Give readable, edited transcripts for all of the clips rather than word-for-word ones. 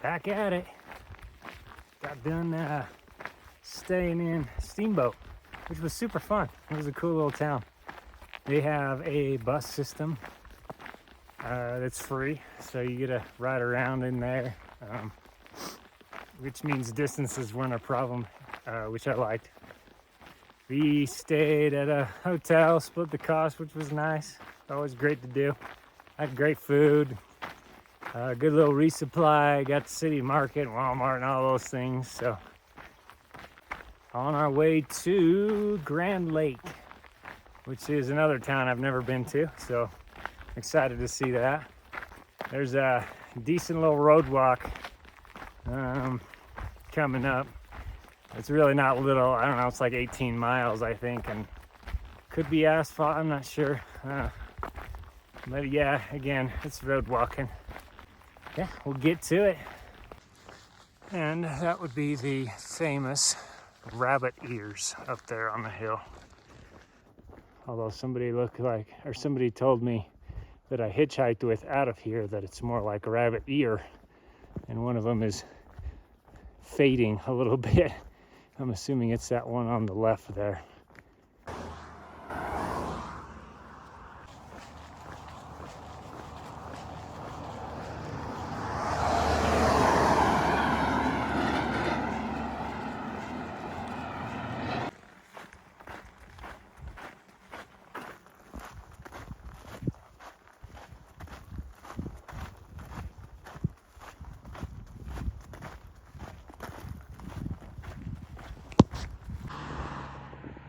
back at it. Got done staying in Steamboat, which was super fun. It was a cool little town. They have a bus system that's free, so you get to ride around in there, which means distances weren't a problem, which I liked. We stayed at a hotel, split the cost, which was nice. Always great to do. Had great food, good little resupply. Got the city market, Walmart, and all those things. So on our way to Grand Lake, which is another town I've never been to. So excited to see that. There's a decent little road walk coming up. It's really not little. I don't know. It's like 18 miles, I think, and could be asphalt. I'm not sure. But yeah, again, it's road walking. Yeah, we'll get to it. And that would be the famous rabbit ears up there on the hill. Although somebody told me that I hitchhiked with out of here that it's more like a rabbit ear, and one of them is fading a little bit. I'm assuming it's that one on the left there.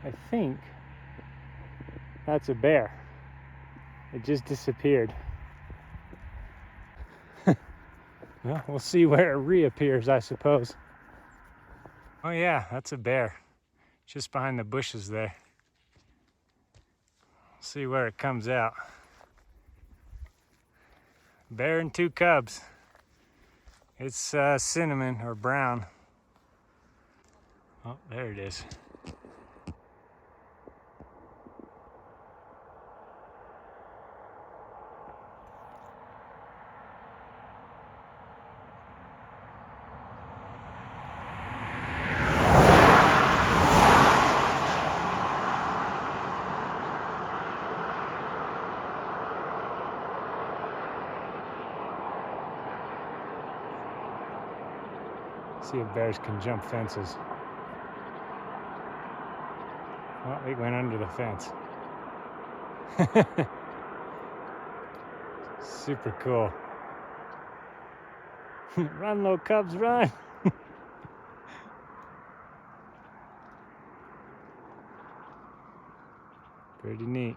I think that's a bear. It just disappeared. Well, we'll see where it reappears, I suppose. Oh yeah, that's a bear. Just behind the bushes there. See where it comes out. Bear and 2 cubs. It's cinnamon or brown. Oh, there it is. See if bears can jump fences. Well, he went under the fence. Super cool. Run, little cubs, run! Pretty neat.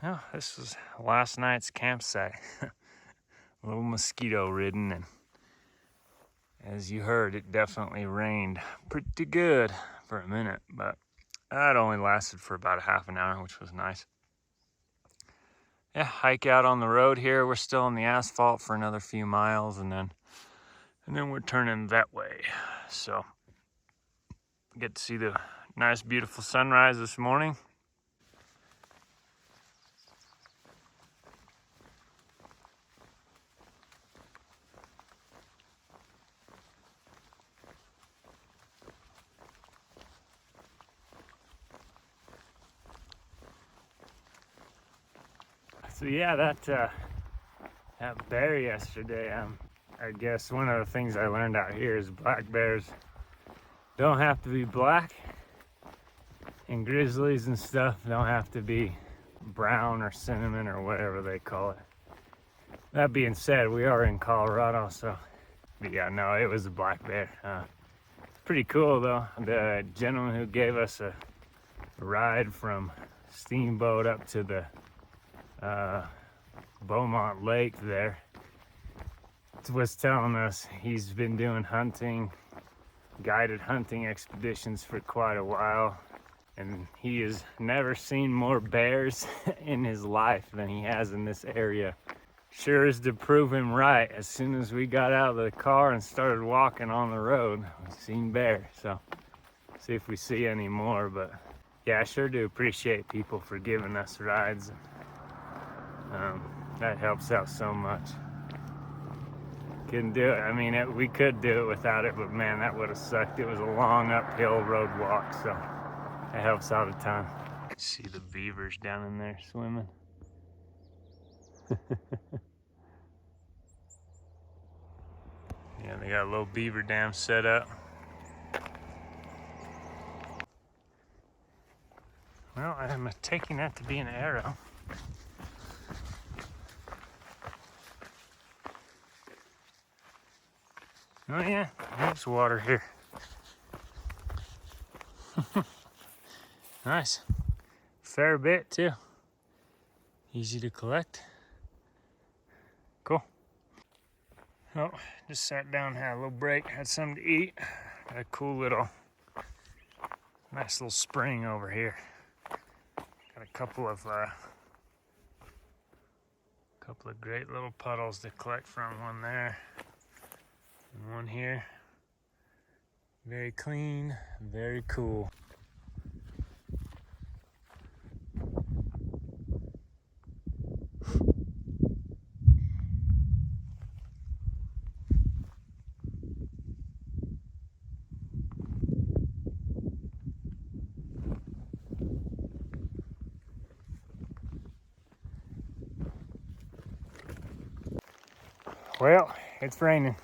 Well, this was last night's campsite. A little mosquito ridden, and as you heard, it definitely rained pretty good for a minute, but that only lasted for about a half an hour, which was nice. Yeah, hike out on the road here. We're still on the asphalt for another few miles, and then we're turning that way. So get to see the nice, beautiful sunrise this morning. So yeah, that bear yesterday, I guess one of the things I learned out here is black bears don't have to be black, and grizzlies and stuff don't have to be brown or cinnamon or whatever they call it. That being said, we are in Colorado, so but yeah, no, it was a black bear. Pretty cool though. The gentleman who gave us a ride from Steamboat up to the Beaumont Lake there was telling us he's been doing hunting, guided hunting expeditions for quite a while, And he has never seen more bears in his life than he has in this area. Sure is to prove him right. As soon as we got out of the car and started walking on the road, we seen bears. So see if we see any more. But yeah, I sure do appreciate people for giving us rides. That helps out so much. Couldn't do it. I mean, we could do it without it, but man, that would have sucked. It was a long uphill road walk, so it helps out a ton. See the beavers down in there swimming. Yeah, they got a little beaver dam set up. Well, I'm taking that to be an arrow. Oh yeah, there's water here. Nice. Fair bit too. Easy to collect. Cool. Oh, just sat down, had a little break, had something to eat. Got a cool little, nice little spring over here. Got a couple of great little puddles to collect from. One there and one here. Very clean, very cool. Well, it's raining.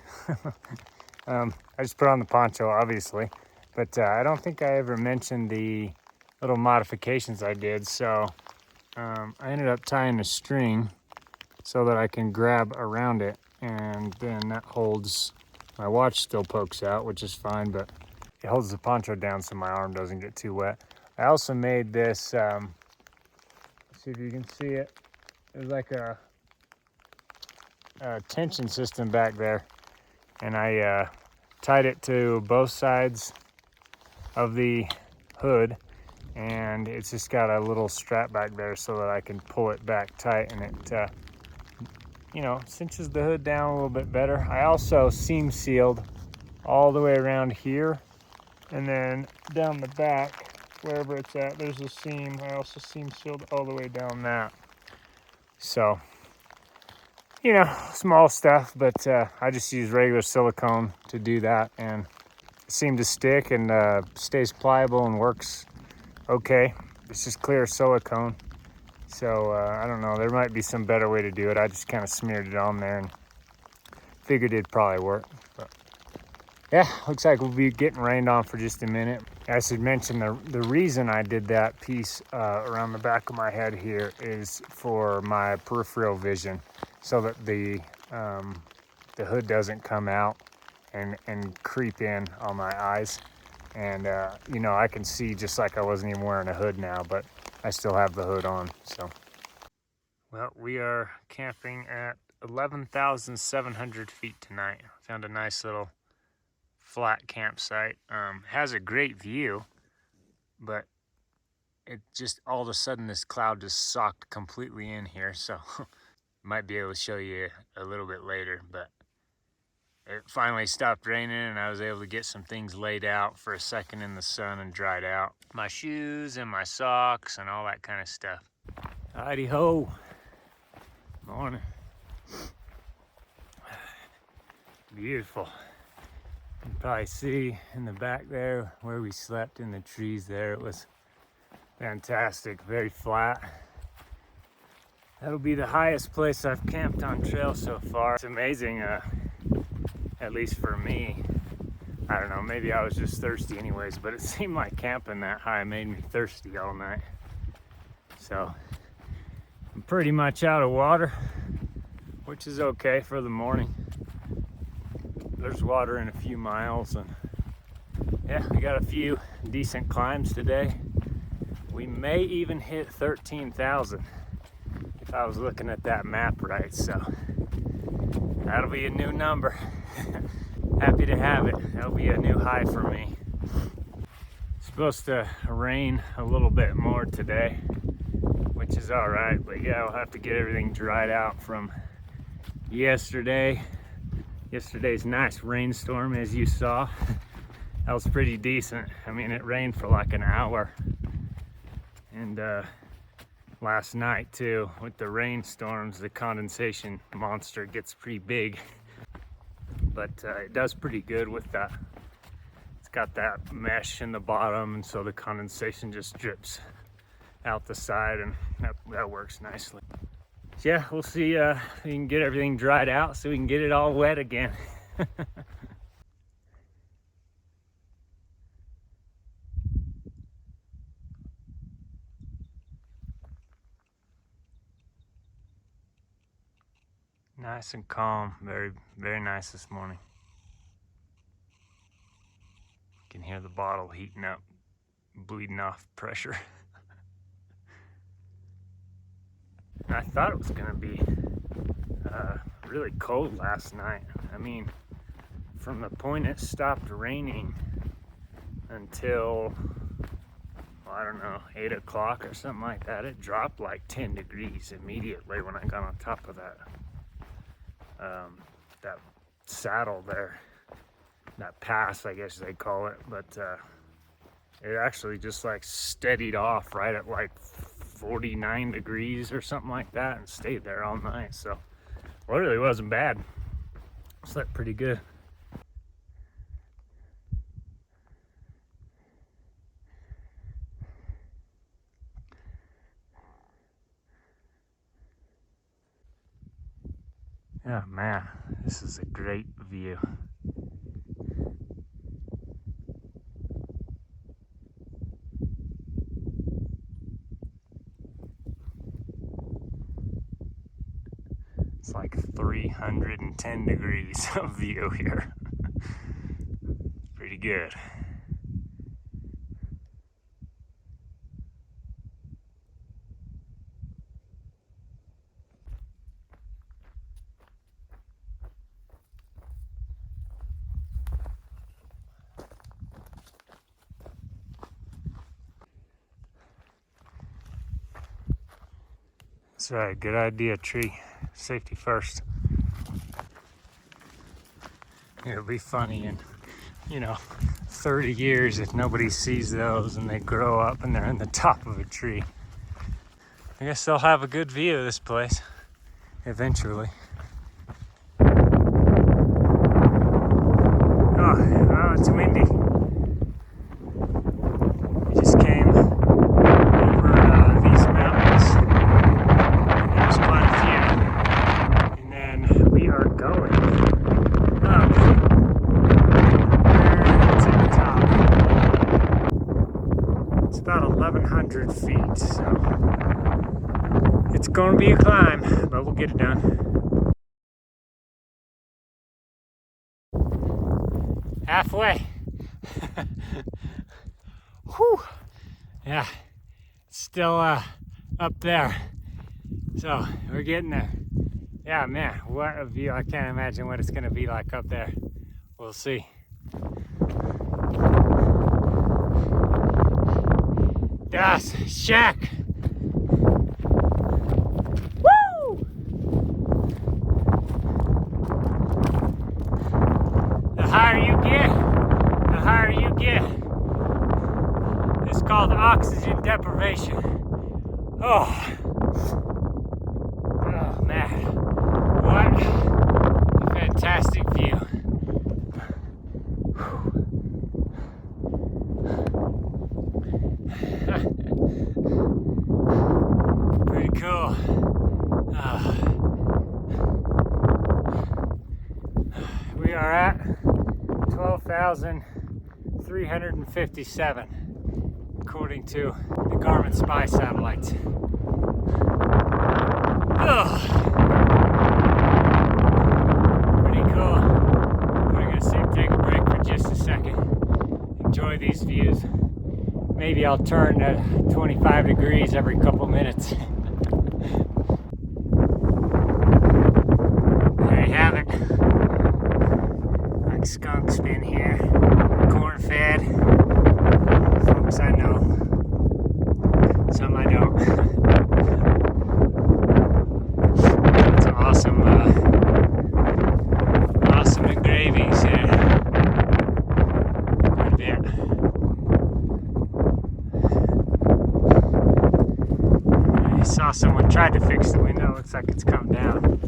I just put on the poncho, obviously, but I don't think I ever mentioned the little modifications I did. So I ended up tying a string so that I can grab around it, and then that holds, my watch still pokes out, which is fine, but it holds the poncho down so my arm doesn't get too wet. I also made this, see if you can see it, there's like a tension system back there, and I tied it to both sides of the hood, and it's just got a little strap back there so that I can pull it back tight, and it you know, cinches the hood down a little bit better. I also seam sealed all the way around here, and then down the back wherever it's at, there's a seam. I also seam sealed all the way down that. So you know, small stuff, but I just use regular silicone to do that, and it seemed to stick and stays pliable and works okay. It's just clear silicone. So I don't know, there might be some better way to do it. I just kind of smeared it on there and figured it'd probably work. But yeah, looks like we'll be getting rained on for just a minute. I should mention the reason I did that piece around the back of my head here is for my peripheral vision, so that the hood doesn't come out and creep in on my eyes. And you know, I can see just like I wasn't even wearing a hood now, but I still have the hood on. So, well, we are camping at 11,700 feet tonight. Found a nice little flat campsite. Has a great view, but it just all of a sudden this cloud just socked completely in here, so might be able to show you a little bit later. But it finally stopped raining and I was able to get some things laid out for a second in the sun and dried out. My shoes and my socks and all that kind of stuff. Heidi ho. Morning. Beautiful. You can probably see in the back there where we slept in the trees there. It was fantastic, very flat. That'll be the highest place I've camped on trail so far. It's amazing, at least for me. I don't know, maybe I was just thirsty anyways, but it seemed like camping that high made me thirsty all night. So I'm pretty much out of water, which is okay for the morning. There's water in a few miles, and yeah, we got a few decent climbs today. We may even hit 13,000 if I was looking at that map right, so that'll be a new number. Happy to have it. That'll be a new high for me. It's supposed to rain a little bit more today, which is all right, but yeah, we'll have to get everything dried out from yesterday's nice rainstorm. As you saw, that was pretty decent. I mean, it rained for like an hour, and last night too, with the rainstorms, the condensation monster gets pretty big, but it does pretty good with that. It's got that mesh in the bottom, and so the condensation just drips out the side, and that works nicely. So yeah, we'll see if we can get everything dried out so we can get it all wet again. Nice and calm, very, very nice this morning. You can hear the bottle heating up, bleeding off pressure. I thought it was gonna be really cold last night. I mean, from the point it stopped raining until, well, I don't know, 8 o'clock or something like that, it dropped like 10 degrees immediately when I got on top of that that saddle there, that pass, I guess they call it. But it actually just like steadied off right at like 49 degrees or something like that, and stayed there all night. So it really wasn't bad. Slept pretty good. Oh man, this is a great view. It's like 310 degrees of view here. Pretty good. That's right, good idea, tree. Safety first. It'll be funny in, 30 years if nobody sees those and they grow up and they're in the top of a tree. I guess they'll have a good view of this place eventually. Oh, it's windy. We just came over these mountains. There's quite a few. And then we are going up there to the top. It's about 1,100 feet, so it's going to be a climb, but we'll get it done. Halfway. Whew. Yeah, it's still up there. So we're getting there. Yeah, man, what a view. I can't imagine what it's gonna be like up there. We'll see. Das Shack. Woo! The higher you get. It's called oxygen deprivation. Oh man, what a fantastic view. Pretty cool. We are at 12,357 according to the Garmin Spy satellites. Pretty cool. We're gonna take a break for just a second. Enjoy these views. Maybe I'll turn at 25 degrees every couple minutes. There you have it. Like skunks been here, corn fed, from fix the window. It looks like it's come down.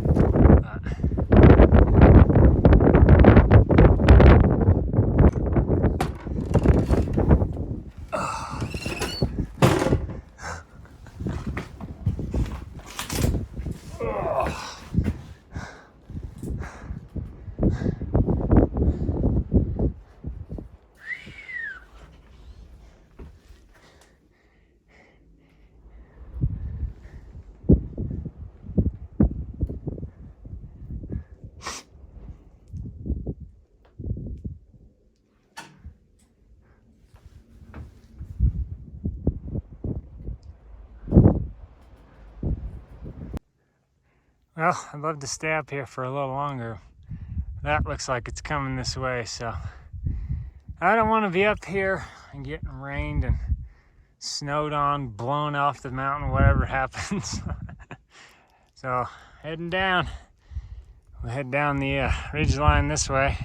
Well, I'd love to stay up here for a little longer. That looks like it's coming this way, so I don't want to be up here and getting rained and snowed on, blown off the mountain, whatever happens. So heading down. We'll head down the ridge line this way,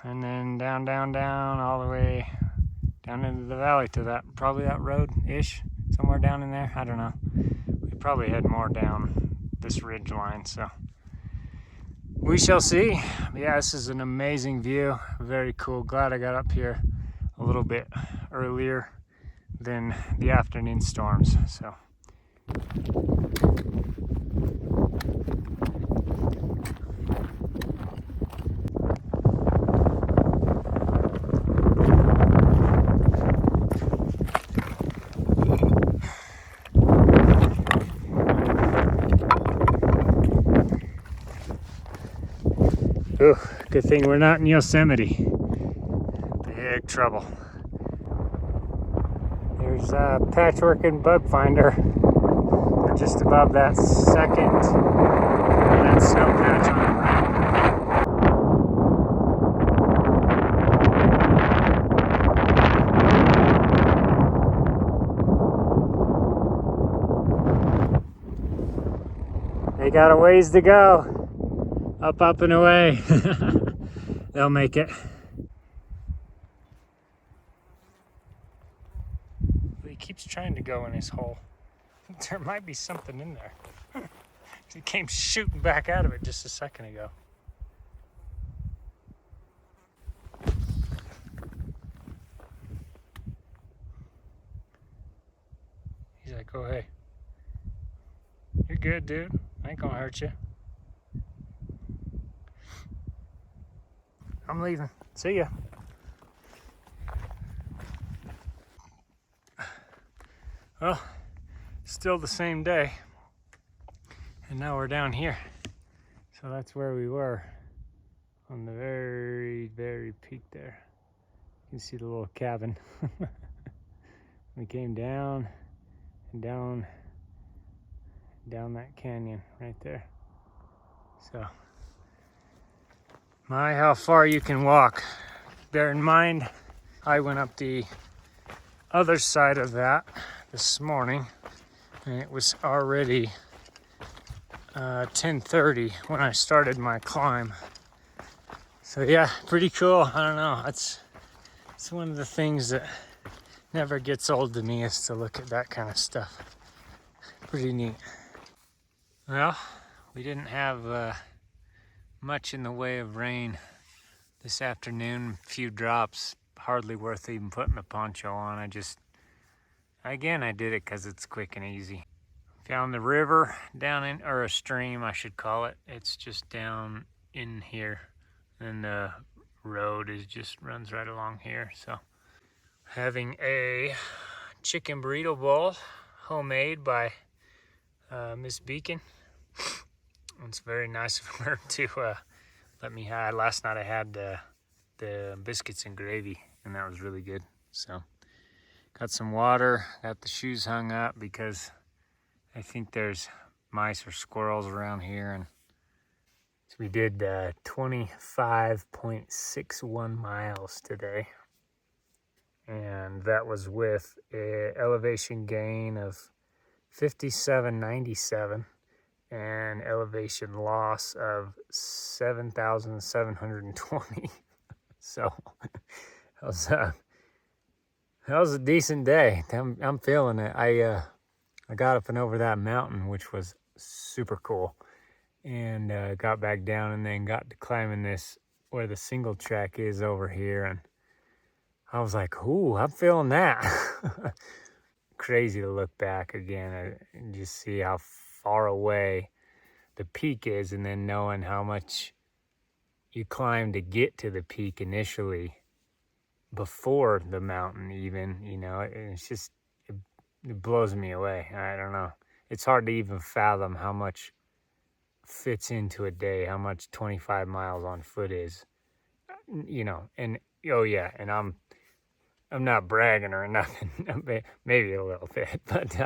and then down, all the way down into the valley to that, probably that road-ish, somewhere down in there. I don't know. We probably head more down this ridge line, so we shall see. But yeah, this is an amazing view, very cool. Glad I got up here a little bit earlier than the afternoon storms. So ooh, good thing we're not in Yosemite. Big trouble. There's a patchwork and bug finder. We're just above that second, that snow patch on the right. They got a ways to go. Up and away. They'll make it. He keeps trying to go in his hole. There might be something in there. He came shooting back out of it just a second ago. He's like, oh hey, you're good, dude. I ain't gonna hurt you. I'm leaving. See ya. Well, still the same day. And now we're down here. So that's where we were. On the very, very peak there. You can see the little cabin. We came down and down that canyon right there. So my, how far you can walk. Bear in mind, I went up the other side of that this morning, and it was already 10:30 when I started my climb. So yeah, pretty cool. I don't know. It's one of the things that never gets old to me, is to look at that kind of stuff. Pretty neat. Well, we didn't have much in the way of rain this afternoon. A few drops, hardly worth even putting a poncho on. I did it because it's quick and easy. Found the river down in, or a stream I should call it. It's just down in here, and the road just runs right along here. So having a chicken burrito bowl, homemade by Miss Beacon. It's very nice of her to let me have. Last night I had the biscuits and gravy, and that was really good. So got some water, got the shoes hung up because I think there's mice or squirrels around here. And so we did 25.61 miles today, and that was with an elevation gain of 57.97 and elevation loss of 7,720. So that was a decent day. I'm feeling it. I I got up and over that mountain, which was super cool, and got back down, and then got to climbing this where the single track is over here, and I was like, ooh, I'm feeling that. Crazy to look back again and just see how far away the peak is, and then knowing how much you climb to get to the peak initially before the mountain even, you know, it's just, it blows me away. I don't know. It's hard to even fathom how much fits into a day, how much 25 miles on foot is, you know. And oh yeah, and I'm not bragging or nothing, maybe a little bit, but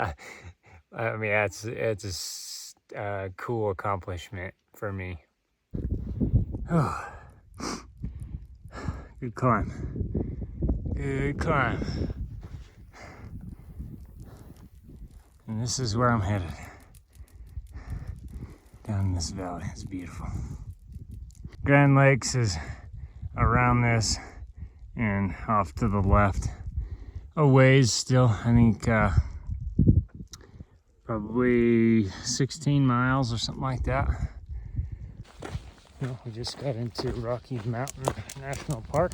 I mean, it's a cool accomplishment for me. Oh, good climb. Good climb. And this is where I'm headed. Down this valley. It's beautiful. Grand Lakes is around this and off to the left. A ways still, I think probably 16 miles or something like that. Well, we just got into Rocky Mountain National Park,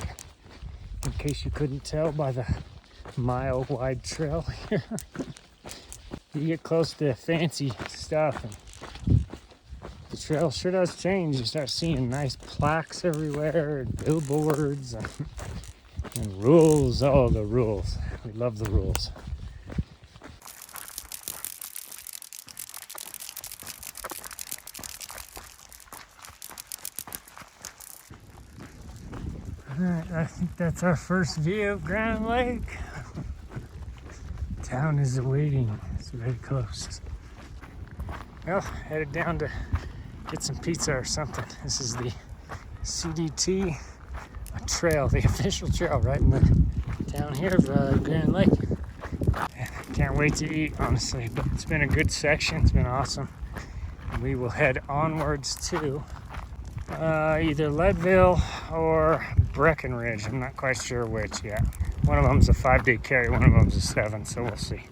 in case you couldn't tell by the mile-wide trail here. You get close to fancy stuff, and the trail sure does change. You start seeing nice plaques everywhere, and billboards, and rules. Oh, the rules. We love the rules. Alright, I think that's our first view of Grand Lake. Town is awaiting. It's very close. Well, headed down to get some pizza or something. This is the CDT trail, the official trail right in the town here of Grand Lake. Can't wait to eat, honestly, but it's been a good section. It's been awesome. And we will head onwards to either Leadville or Breckenridge. I'm not quite sure which yet. One of them's a 5-day carry, one of them's a 7, so we'll see.